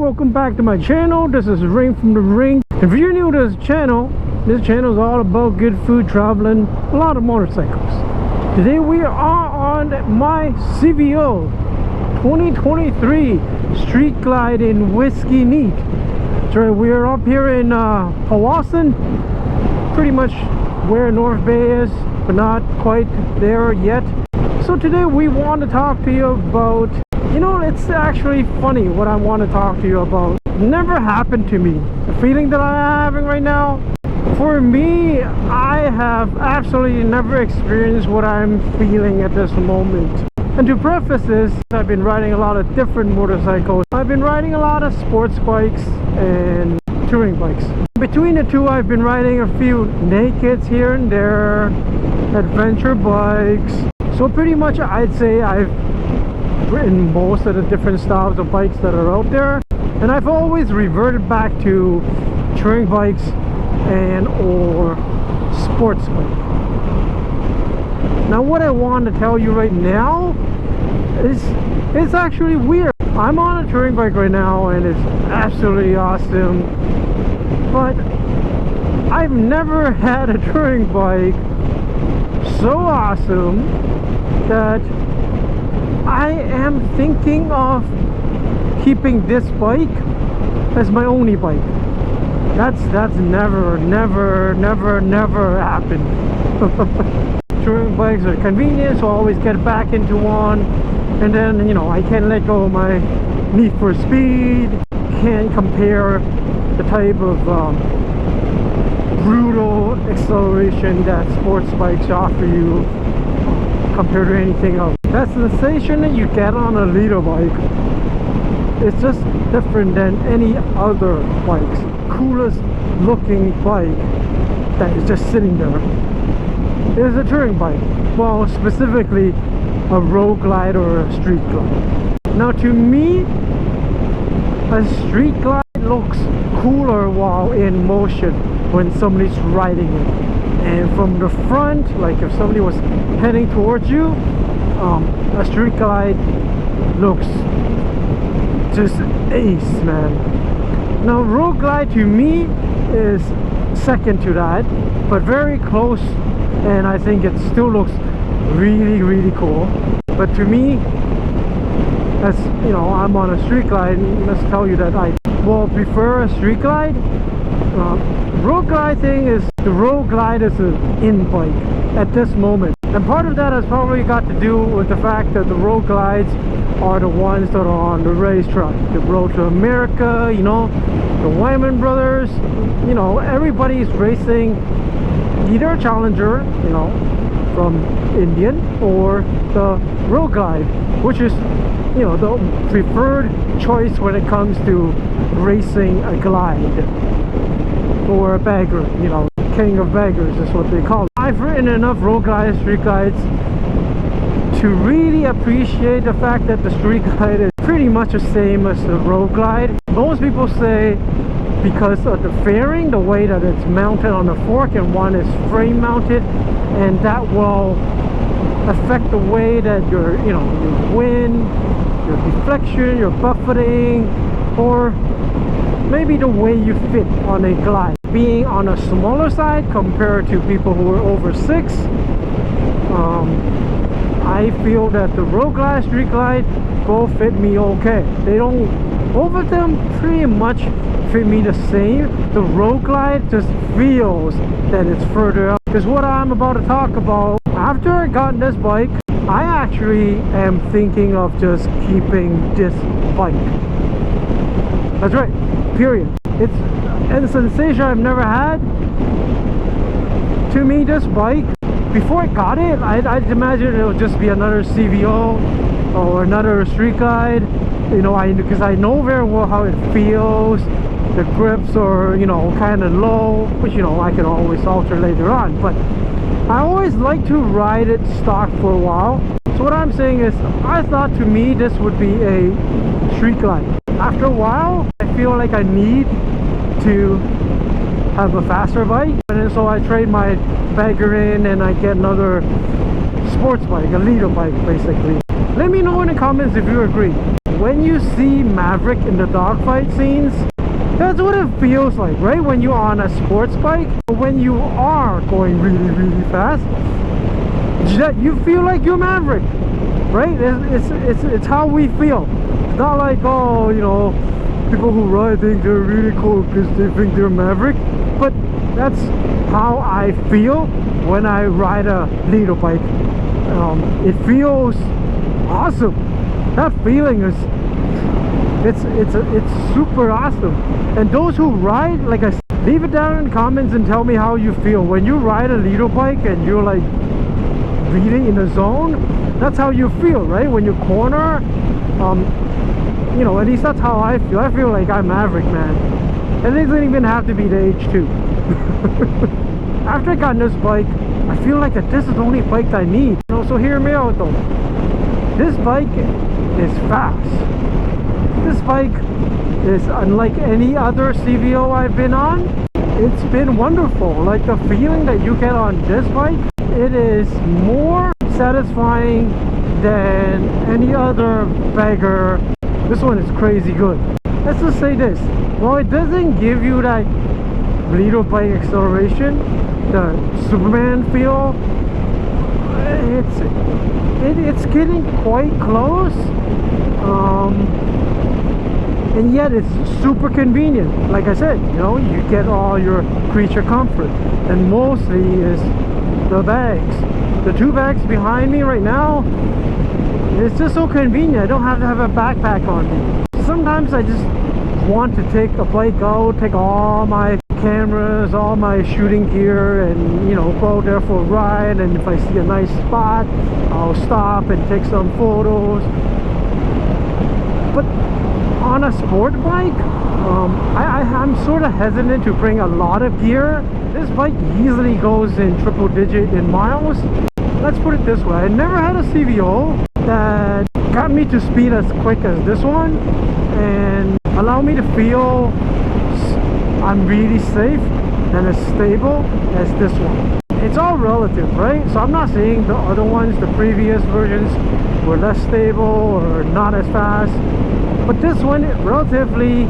welcome back to my channel. This is Rain from the Ring. If you're new to this channel is all about good food, traveling, a lot of motorcycles. Today we are on my CVO 2023 Street Glide in Whiskey Neat. That's right, we are up here in Powassan, pretty much where North Bay is, but not quite there yet. So today we want to talk to you about, you know, it's actually funny what I want to talk to you about. Never happened to me. The feeling that I'm having right now, for me, I have absolutely never experienced what I'm feeling at this moment. And to preface this, I've been riding a lot of different motorcycles. I've been riding a lot of sports bikes and touring bikes. Between the two, I've been riding a few nakeds here and there, adventure bikes. So pretty much I'd say I've ridden most of the different styles of bikes that are out there, and I've always reverted back to touring bikes and or sports bike. Now what I want to tell you right now is it's actually weird. I'm on a touring bike right now and it's absolutely awesome, but I've never had a touring bike so awesome that I am thinking of keeping this bike as my only bike. That's never happened. Touring bikes are convenient, so I always get back into one, and then, you know, I can't let go of my need for speed. Can't compare the type of brutal acceleration that sports bikes offer you compared to anything else. That sensation that you get on a leader bike is just different than any other bikes. Coolest looking bike that is just sitting there is a touring bike. Well, specifically a road glide or a street glide. Now to me, a street glide looks cooler while in motion when somebody's riding it. And from the front, like if somebody was heading towards you, a street glide looks just ace, man. Now road glide to me is second to that, but very close, and I think it still looks really cool. But to me, as you know, I'm on a street glide, let's tell you that I will prefer a street glide. Road glide thing is, the road glide is an in bike at this moment, and part of that has probably got to do with the fact that the road glides are the ones that are on the racetrack, the Road to America, you know, the Wyman brothers, you know, everybody's racing either a Challenger, you know, from Indian, or the road glide, which is, you know, the preferred choice when it comes to racing a glide or a bagger. You know, king of baggers is what they call it. I've ridden enough road glides, street glides to really appreciate the fact that the street glide is pretty much the same as the road glide. Most people say because of the fairing, the way that it's mounted on the fork, and one is frame mounted, and that will affect the way that your, you know, your wind, your deflection, your buffeting, or maybe the way you fit on a glide. Being on a smaller side compared to people who are over 6, I feel that the road glide, street glide both fit me okay. They don't, both of them pretty much fit me the same. The road glide just feels that it's further up. Because what I'm about to talk about, after I got this bike, I actually am thinking of just keeping this bike. That's right, period. It's a sensation I've never had. To me, this bike, before I got it, I'd imagine it would just be another CVO or another street glide. You know, because I know very well how it feels. The grips are, you know, kind of low, which, you know, I can always alter later on. But I always like to ride it stock for a while. So what I'm saying is, I thought to me this would be a street glide. After a while, I feel like I need to have a faster bike, and so I trade my bagger in and I get another sports bike, a leader bike basically. Let me know in the comments if you agree. when you see Maverick in the dogfight scenes, that's what it feels like, right? When you're on a sports bike, when you are going really, really fast, you feel like you're Maverick, right? It's how we feel. It's not like, oh, you know, people who ride think they're really cool because they think they're Maverick, but that's how I feel when I ride a little bike. It feels awesome. That feeling is it's super awesome. And those who ride, like I said, leave it down in the comments and tell me how you feel when you ride a little bike and you're like really in the zone. That's how you feel, right? When you corner, you know, at least that's how I feel. I feel like I'm Maverick, man. And it doesn't even have to be the H2. After I got this bike, I feel like that this is the only bike that I need. You know, so hear me out though. This bike is fast. This bike is unlike any other CVO I've been on. It's been wonderful. Like the feeling that you get on this bike, it is more satisfying than any other bagger. This one is crazy good. Let's just say this. Well, it doesn't give you that little bike acceleration, the Superman feel. It's getting quite close. And yet it's super convenient. Like I said, you know, you get all your creature comfort, and mostly is the bags. The two bags behind me right now, it's just so convenient. I don't have to have a backpack on me. Sometimes I just want to take a bike out, take all my cameras, all my shooting gear, and you know, go out there for a ride. And if I see a nice spot, I'll stop and take some photos. But on a sport bike, I'm sort of hesitant to bring a lot of gear. This bike easily goes in triple digit in miles. Let's put it this way, I never had a CVO that got me to speed as quick as this one and allow me to feel I'm really safe and as stable as this one. It's all relative, right? So I'm not saying the other ones, the previous versions, were less stable or not as fast, but this one relatively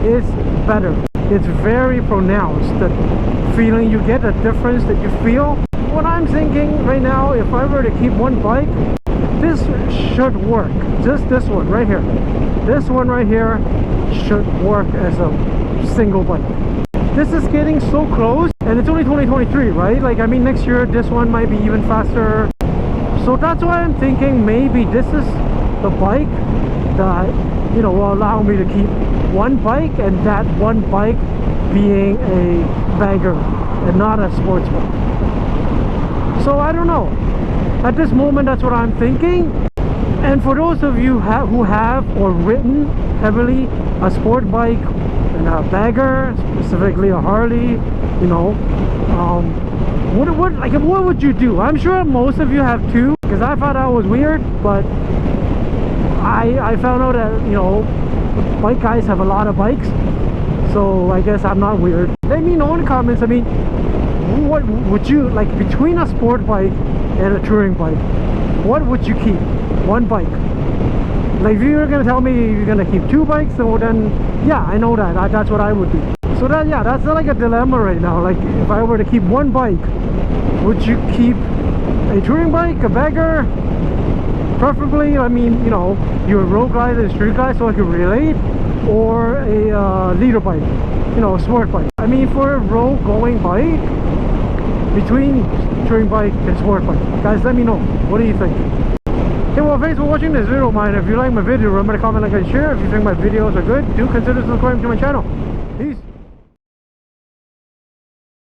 is better. It's very pronounced, the feeling you get, the difference that you feel. What I'm thinking right now, if I were to keep one bike, this should work. Just this one right here. This one right here should work as a single bike. This is getting so close, and it's only 2023, right? Like, I mean, next year this one might be even faster. So that's why I'm thinking maybe this is the bike that, you know, will allow me to keep one bike, and that one bike being a bagger and not a sports bike. So I don't know. At this moment, that's what I'm thinking. And for those of you who have or ridden heavily a sport bike and a bagger, specifically a Harley, you know, what would you do? I'm sure most of you have too, because I thought that was weird, but I found out that, you know, bike guys have a lot of bikes, so I guess I'm not weird. Let me know in the comments. I mean, what would you like between a sport bike and a touring bike? What would you keep? One bike. Like, if you're gonna tell me you're gonna keep two bikes, so then yeah, I know that's what I would do. So that, yeah, that's like a dilemma right now. Like, if I were to keep one bike, would you keep a touring bike, a bagger? Preferably, I mean, you know, you're a road guy and a street guy, so I can relate, or a leader bike, you know, a sport bike. I mean, for a road going bike, between touring bike and sport bike, guys, let me know. What do you think? Okay, well, thanks for watching this video, man. If you like my video, remember to comment, like, and share. If you think my videos are good, do consider subscribing to my channel. Peace.